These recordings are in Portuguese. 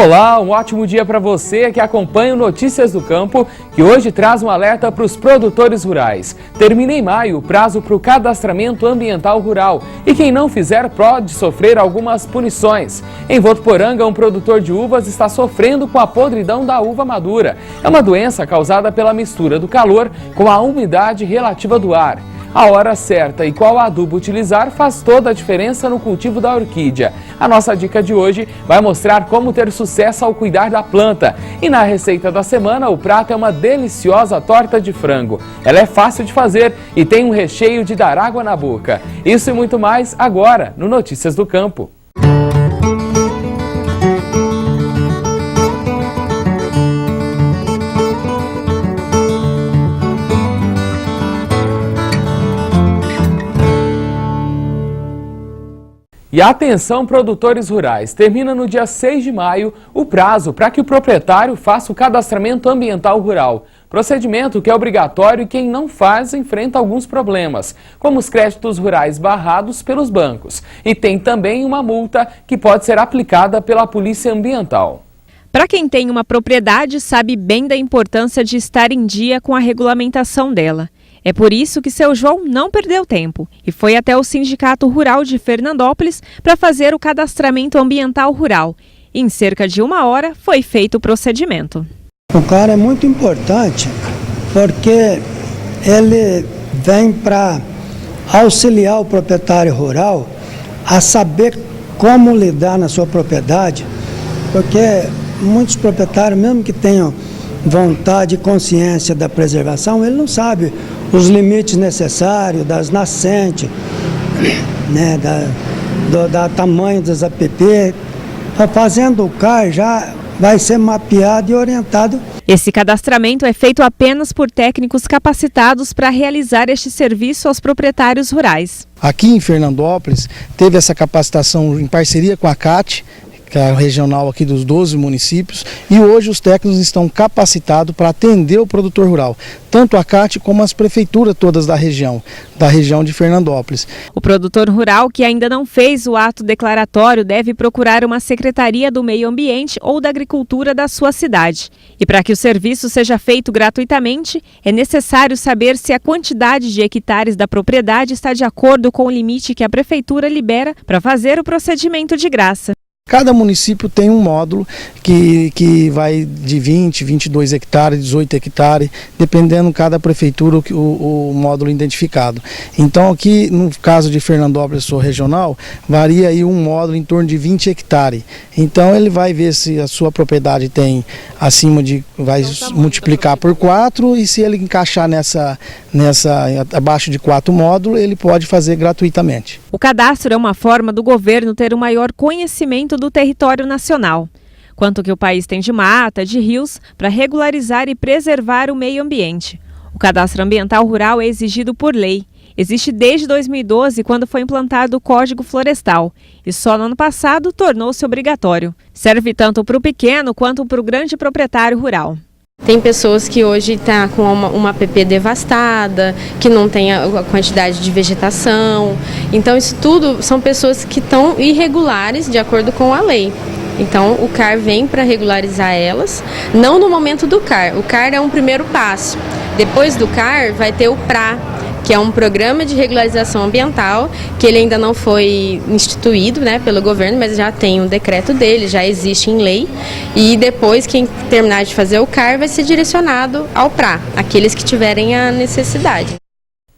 Olá, um ótimo dia para você que acompanha o Notícias do Campo, que hoje traz um alerta para os produtores rurais. Termina em maio o prazo para o cadastramento ambiental rural e quem não fizer pode sofrer algumas punições. Em Votuporanga, um produtor de uvas está sofrendo com a podridão da uva madura. É uma doença causada pela mistura do calor com a umidade relativa do ar. A hora certa e qual adubo utilizar faz toda a diferença no cultivo da orquídea. A nossa dica de hoje vai mostrar como ter sucesso ao cuidar da planta. E na receita da semana, o prato é uma deliciosa torta de frango. Ela é fácil de fazer e tem um recheio de dar água na boca. Isso e muito mais agora no Notícias do Campo. E atenção, produtores rurais, termina no dia 6 de maio o prazo para que o proprietário faça o cadastramento ambiental rural. Procedimento que é obrigatório e quem não faz enfrenta alguns problemas, como os créditos rurais barrados pelos bancos. E tem também uma multa que pode ser aplicada pela Polícia Ambiental. Para quem tem uma propriedade, sabe bem da importância de estar em dia com a regulamentação dela. É por isso que seu João não perdeu tempo e foi até o Sindicato Rural de Fernandópolis para fazer o cadastramento ambiental rural. Em cerca de 1 hora foi feito o procedimento. O cara é muito importante porque ele vem para auxiliar o proprietário rural a saber como lidar na sua propriedade, porque muitos proprietários, mesmo que tenham vontade e consciência da preservação, ele não sabe os limites necessários das nascentes, né, da tamanho das APP. Fazendo o CAR já vai ser mapeado e orientado. Esse cadastramento é feito apenas por técnicos capacitados para realizar este serviço aos proprietários rurais. Aqui em Fernandópolis teve essa capacitação em parceria com a CAT, que é a regional aqui dos 12 municípios, e hoje os técnicos estão capacitados para atender o produtor rural, tanto a CAT como as prefeituras todas da região de Fernandópolis. O produtor rural que ainda não fez o ato declaratório deve procurar uma secretaria do meio ambiente ou da agricultura da sua cidade. E para que o serviço seja feito gratuitamente, é necessário saber se a quantidade de hectares da propriedade está de acordo com o limite que a prefeitura libera para fazer o procedimento de graça. Cada município tem um módulo que vai de 20, 22 hectares, 18 hectares, dependendo cada prefeitura o módulo identificado. Então aqui no caso de Fernandópolis, sua regional, varia aí um módulo em torno de 20 hectares. Então ele vai ver se a sua propriedade tem acima de, vai multiplicar por 4 e se ele encaixar abaixo de 4 módulos, ele pode fazer gratuitamente. O cadastro é uma forma do governo ter um maior conhecimento do território nacional, quanto que o país tem de mata, de rios, para regularizar e preservar o meio ambiente. O cadastro ambiental rural é exigido por lei. Existe desde 2012, quando foi implantado o Código Florestal, e só no ano passado tornou-se obrigatório. Serve tanto para o pequeno quanto para o grande proprietário rural. Tem pessoas que hoje estão com uma APP devastada, que não tem a quantidade de vegetação. Então isso tudo são pessoas que estão irregulares de acordo com a lei. Então o CAR vem para regularizar elas, não no momento do CAR. O CAR é um primeiro passo. Depois do CAR vai ter o PRA, que é um programa de regularização ambiental, que ele ainda não foi instituído, né, pelo governo, mas já tem um decreto dele, já existe em lei. E depois, quem terminar de fazer o CAR vai ser direcionado ao PRA, aqueles que tiverem a necessidade.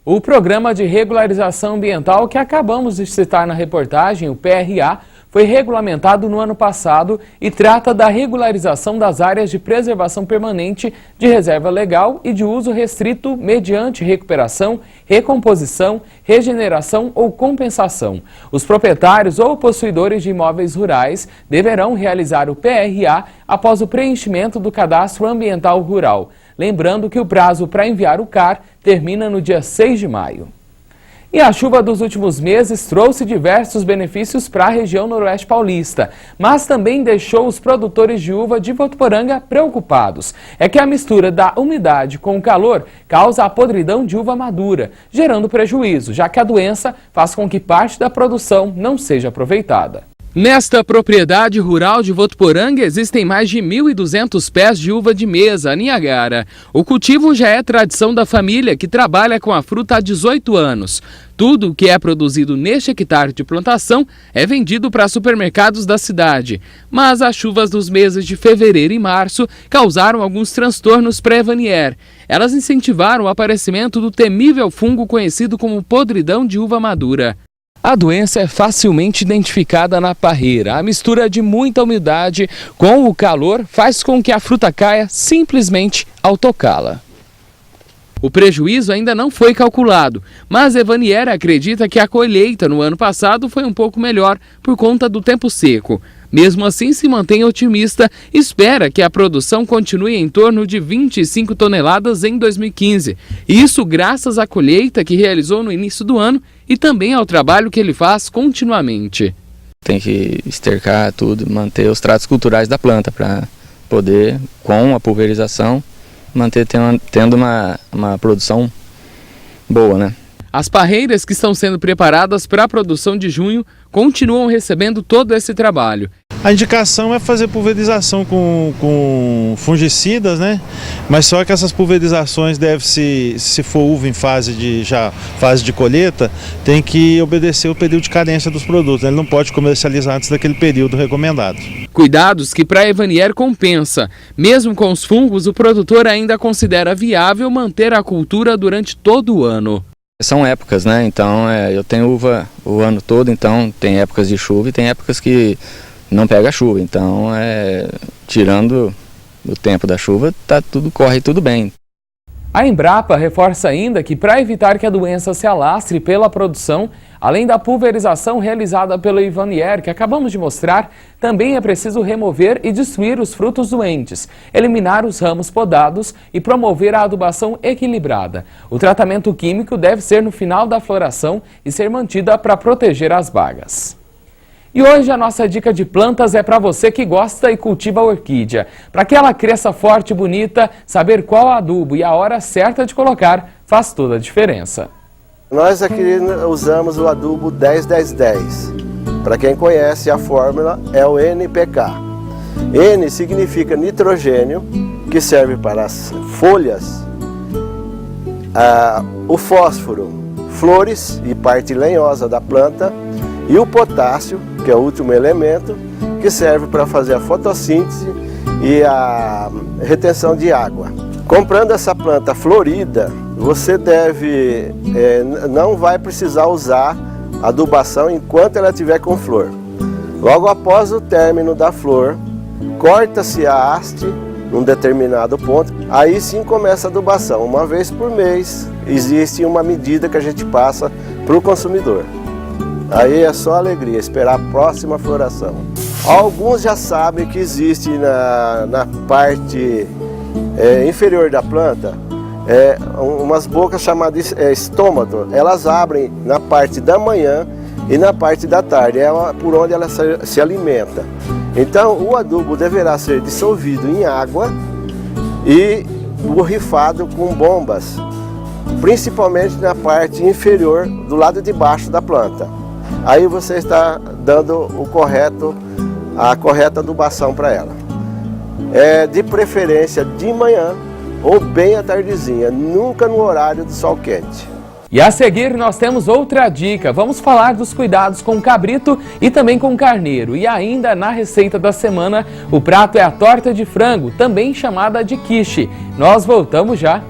O Programa de Regularização Ambiental que acabamos de citar na reportagem, o PRA, foi regulamentado no ano passado e trata da regularização das áreas de preservação permanente, de reserva legal e de uso restrito mediante recuperação, recomposição, regeneração ou compensação. Os proprietários ou possuidores de imóveis rurais deverão realizar o PRA após o preenchimento do Cadastro Ambiental Rural. Lembrando que o prazo para enviar o CAR termina no dia 6 de maio. E a chuva dos últimos meses trouxe diversos benefícios para a região noroeste paulista, mas também deixou os produtores de uva de Votuporanga preocupados. É que a mistura da umidade com o calor causa a podridão de uva madura, gerando prejuízo, já que a doença faz com que parte da produção não seja aproveitada. Nesta propriedade rural de Votuporanga existem mais de 1.200 pés de uva de mesa, Niagara. O cultivo já é tradição da família, que trabalha com a fruta há 18 anos. Tudo o que é produzido neste hectare de plantação é vendido para supermercados da cidade. Mas as chuvas dos meses de fevereiro e março causaram alguns transtornos para a Evanier. Elas incentivaram o aparecimento do temível fungo conhecido como podridão de uva madura. A doença é facilmente identificada na parreira. A mistura de muita umidade com o calor faz com que a fruta caia simplesmente ao tocá-la. O prejuízo ainda não foi calculado, mas Evanier acredita que a colheita no ano passado foi um pouco melhor por conta do tempo seco. Mesmo assim, se mantém otimista e espera que a produção continue em torno de 25 toneladas em 2015. Isso graças à colheita que realizou no início do ano e também ao trabalho que ele faz continuamente. Tem que estercar tudo, manter os tratos culturais da planta para poder, com a pulverização, manter tendo uma produção boa, né? As parreiras que estão sendo preparadas para a produção de junho continuam recebendo todo esse trabalho. A indicação é fazer pulverização com fungicidas, né? Mas só que essas pulverizações se for uva em fase de colheita, tem que obedecer o período de carência dos produtos. Ele não pode comercializar antes daquele período recomendado. Cuidados que para a Evanier compensa. Mesmo com os fungos, o produtor ainda considera viável manter a cultura durante todo o ano. São épocas, né? Então eu tenho uva o ano todo, então tem épocas de chuva e tem épocas que não pega chuva. Então, tirando o tempo da chuva, corre tudo bem. A Embrapa reforça ainda que para evitar que a doença se alastre pela produção, além da pulverização realizada pela Evanier, que acabamos de mostrar, também é preciso remover e destruir os frutos doentes, eliminar os ramos podados e promover a adubação equilibrada. O tratamento químico deve ser no final da floração e ser mantida para proteger as bagas. E hoje a nossa dica de plantas é para você que gosta e cultiva a orquídea. Para que ela cresça forte e bonita, saber qual adubo e a hora certa de colocar faz toda a diferença. Nós aqui usamos o adubo 10-10-10. Para quem conhece, a fórmula é o NPK. N significa nitrogênio, que serve para as folhas, o fósforo, flores e parte lenhosa da planta, e o potássio, que é o último elemento, que serve para fazer a fotossíntese e a retenção de água. Comprando essa planta florida, você não vai precisar usar adubação enquanto ela estiver com flor. Logo após o término da flor, corta-se a haste num determinado ponto, aí sim começa a adubação. Uma vez por mês, existe uma medida que a gente passa para o consumidor. Aí é só alegria, esperar a próxima floração. Alguns já sabem que existe na parte inferior da planta umas bocas chamadas estômato. Elas abrem na parte da manhã e na parte da tarde, é por onde ela se alimenta. Então o adubo deverá ser dissolvido em água e borrifado com bombas, principalmente na parte inferior do lado de baixo da planta. Aí você está dando a correta adubação para ela. De preferência de manhã ou bem à tardezinha, nunca no horário do sol quente. E a seguir nós temos outra dica. Vamos falar dos cuidados com o cabrito e também com o carneiro. E ainda na receita da semana, o prato é a torta de frango, também chamada de quiche. Nós voltamos já.